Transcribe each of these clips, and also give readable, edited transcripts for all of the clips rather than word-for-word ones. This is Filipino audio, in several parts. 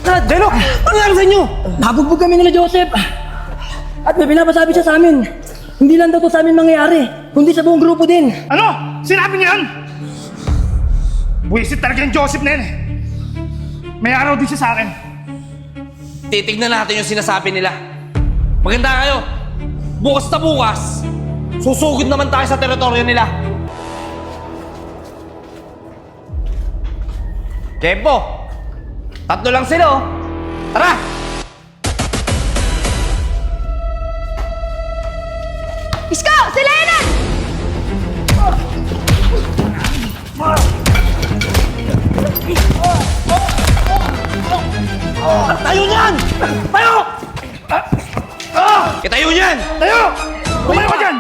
Nad! Deno! Ano nangyari sa inyo? Nabugbog kami nila Joseph. At may pinapasabi siya sa amin. Hindi lang daw to sa amin mangyayari, kundi sa buong grupo din. Ano? Sinabi niya yan? Buwisit talaga yung Joseph na yan eh. May araw din siya sa akin. Titignan natin yung sinasabi nila. Maganda kayo. Bukas na bukas, susugod naman tayo sa teritoryo nila. Kempo, 3 lang sila oh. Tara! Isko! Sila yan! Tayo niyan! Tayo! Kitayo niyan! Tayo! Tumayo ka dyan!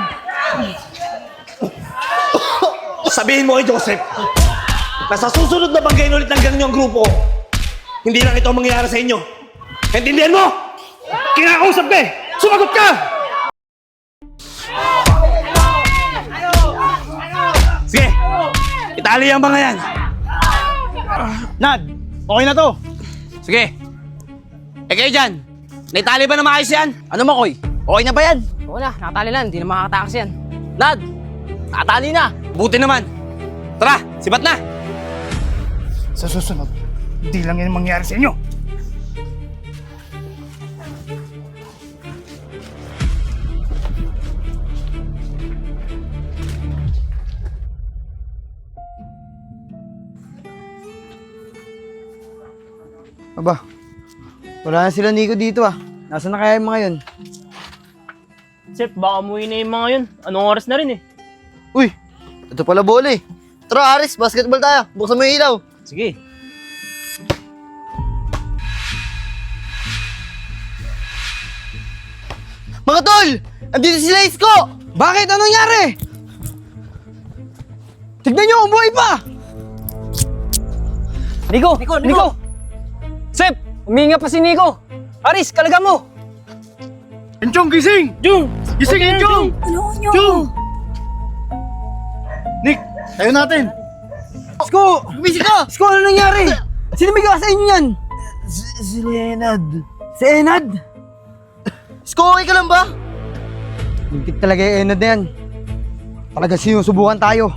Sabihin mo kay Joseph, na sa susunod na banggain ulit ng ganyang grupo, hindi lang ito ang mangyayari sa inyo. Intindihan mo? Kinakausap ka eh! Sumagot ka! Sige, itali ang mga yan. Nad, okay na to. Sige. Kayo dyan, naitali ba na maayos yan? Ano Makoy? Okay na ba yan? Oo na, nakatali lang, hindi na makakatakas yan. Nad! Nakatali na! Buti naman. Tara, sibat na! Sa susunod, hindi lang yan mangyari sa inyo. Aba, wala na sila Nico dito ah. Nasaan na kaya yung mga yun? Sep, baka umuwi na yung mga yun. Anong oras na rin eh? Uy, ito pala bola eh. Tara Aris, basketball tayo. Buksan mo yung ilaw. Sige. Mga tol! Andito sila Isko! Bakit? Anong nangyari? Tignan nyo, umuwi pa! Nico! Sep! Uminga pa si Nico! Aris, kalaga mo! Enchong, gising! Jung! Gising, Enchong! Jung! Nick, tayo natin! Isko! Gumising ka! Isko, ano nangyari? Sino may gawa sa inyo yan? Si Enad. Si Enad? Isko, okay ka lang ba? Muntik talaga yung Enad na yan. Talaga sinusubukan tayo.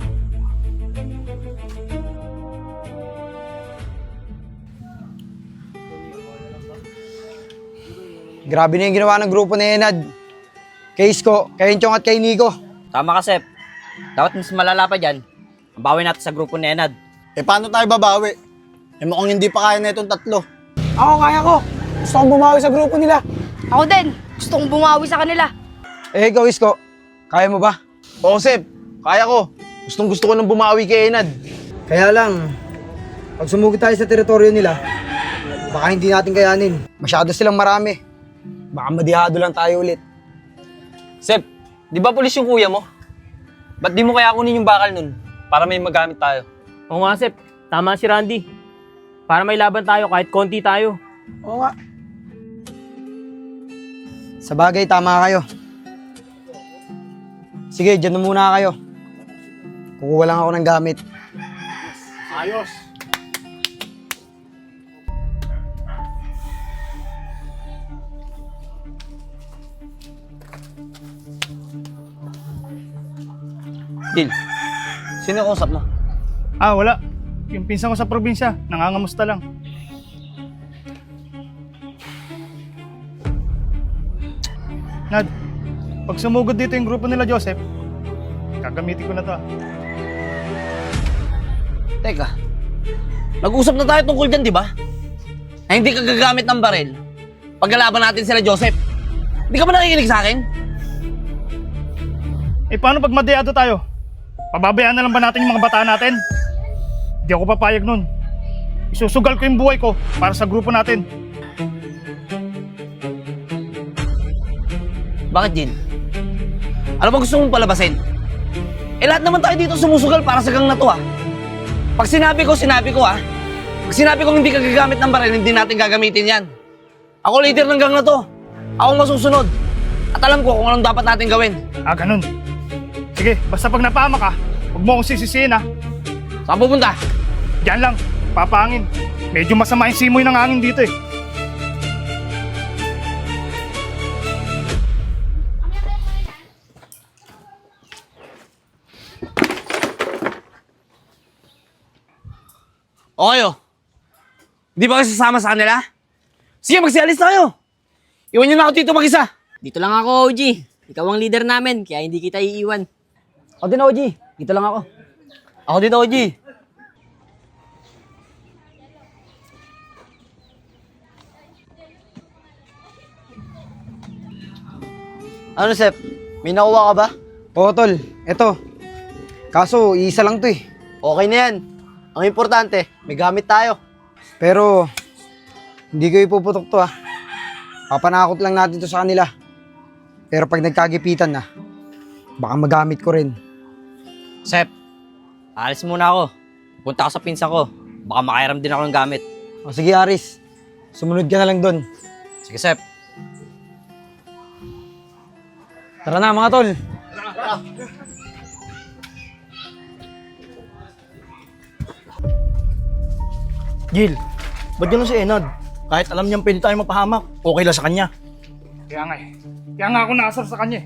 Grabe na yung ginawa ng grupo ni Enad. Kay Isko, kay Enchong at kay Nico. Tama ka, Sep. Dapat mas malala pa dyan. Ang bawi natin sa grupo ni Enad. Eh paano tayo babawi? Eh mukhang hindi pa kaya na itong 3. Ako, kaya ko. Gusto kong bumawi sa grupo nila. Ako din. Gusto kong bumawi sa kanila. Eh ikaw Isko, kaya mo ba? Oo Sep, kaya ko. Gustong gusto ko nang bumawi kay Enad. Kaya lang, pag sumugod tayo sa teritoryo nila, baka hindi natin kayanin. Masyado silang marami. Baka madihado lang tayo ulit. Sep, di ba pulis yung kuya mo? Ba't di mo kaya kunin yung bakal nun? Para may magamit tayo. Oo nga, Sep. Tama si Randy. Para may laban tayo kahit konti tayo. Oo nga. Sa bagay, tama kayo. Sige, dyan na muna kayo. Kukuha lang ako ng gamit. Ayos! Dil, sino yung kausap mo? Ah, wala. Yung pinsan ko sa probinsya, nangangamusta lang. Nad, pag sumugod dito yung grupo nila Joseph, gagamitin ko na to. Teka, nag-usap na tayo tungkol dyan, di ba? Na hindi ka gagamit ng baril paglalaban natin sila Joseph. Hindi ka ba nakikinig sa akin? Eh paano pag madeyado tayo? Pababayaan na lang ba natin yung mga bata natin? Hindi ako papayag nun. Isusugal ko yung buhay ko para sa grupo natin. Bakit, Jin? Ano ba gusto mong palabasin? Eh lahat naman tayo dito sumusugal para sa gang na to, ha? Pag sinabi ko, ha? Pag sinabi ko hindi ka gagamit ng baril, hindi natin gagamitin yan. Ako leader ng gang na to. Ako masusunod. At alam ko kung anong dapat natin gawin. Ah, ganun. Sige, basta pag napama ka, huwag mo akong sisisihin, ha? Saan pupunta? Diyan lang, papangin. Medyo masama yung simoy ng hangin dito, eh. O kayo? Hindi ba kayo sasama sa kanila? Sige, magsialis na kayo. Iwan nyo na ako dito mag-isa. Dito lang ako, OG. Ikaw ang leader namin, kaya hindi kita iiwan. Ako din, OG. Dito lang ako. Ako dito, OG. Ano, Sep? May nakuha ka ba? Oo, tol. Eto. Kaso, isa lang to eh. Okay na yan. Ang importante, may gamit tayo. Pero, hindi ko ipuputok to ah. Papanakot lang natin to sa kanila. Pero pag nagkagipitan na, baka magamit ko rin. Sep, alis muna ako. Punta ako sa pinsa ko. Baka makairam din ako ng gamit. O sige, Aris. Sumunod ka na lang doon. Sige, Sep. Tara na, mga tol. Gil, ba't ganun si Enad? Kahit alam niyang pwede tayong mapahamak, okay lang sa kanya. Kaya nga eh. Kaya nga ako naasar sa kanya eh.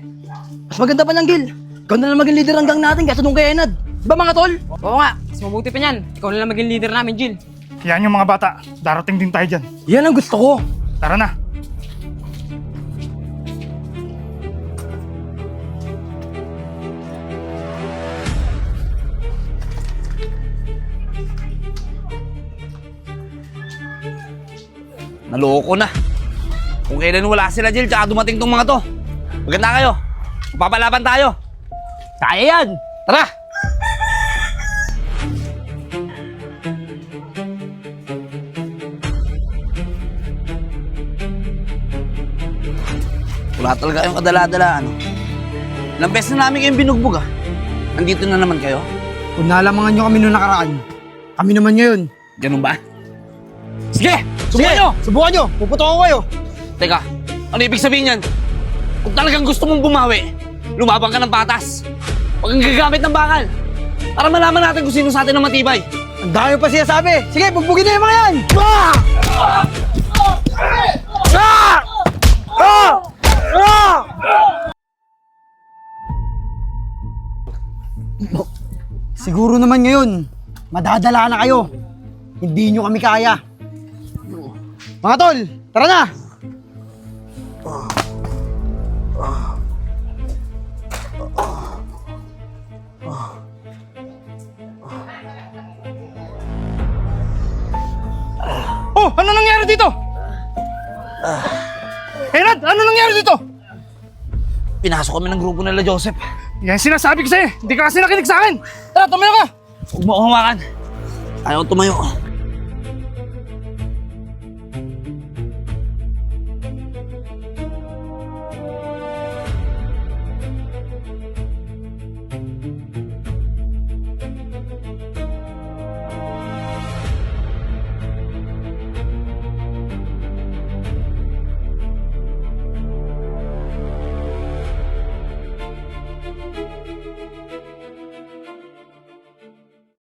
Mas maganda pa ng Gil. Ikaw na lang maging leader ng gang natin kaysa nung kay Enad. Ba mga tol? Oo nga, mas mabuti pa niyan. Ikaw na lang maging leader namin, Jill. Yan yung mga bata, darating din tayo dyan. Yan ang gusto ko. Tara na. Naloko na. Kung kailan wala sila, Jill, tsaka dumating tong mga to. Maganda kayo. Papalaban tayo. Kaya yan! Tara! Wala talaga kayong kadala-dala, ano? Ilang beses na namin kayong binugbog, ah. Nandito na naman kayo. Kung nalamangan nyo kami noong nakaraan, kami naman ngayon. Ganun ba? Sige! Subukan nyo! Subukan nyo! Puputok ko kayo! Teka, ano ibig sabihin yan? Kung talagang gusto mong bumawi, lumaban ka ng patas. Huwag kang gagamit ng bakal. Para malaman natin kung sino sa atin ang matibay. Ang dami pa siya sabi! Sige, bugbugin na yung mga yan! Siguro naman ngayon, madadala na kayo. Hindi nyo kami kaya. Mga tol, tara na! Oh, ano nangyari dito? Enad, ano nangyari dito? Pinasok kami ng grupo nila, Joseph. Yan sinasabi ko sa'yo, hindi ka kasi nakinig sa akin. Tara, tumayo ka. Huwag mo ako hawakan. Ayaw tumayo.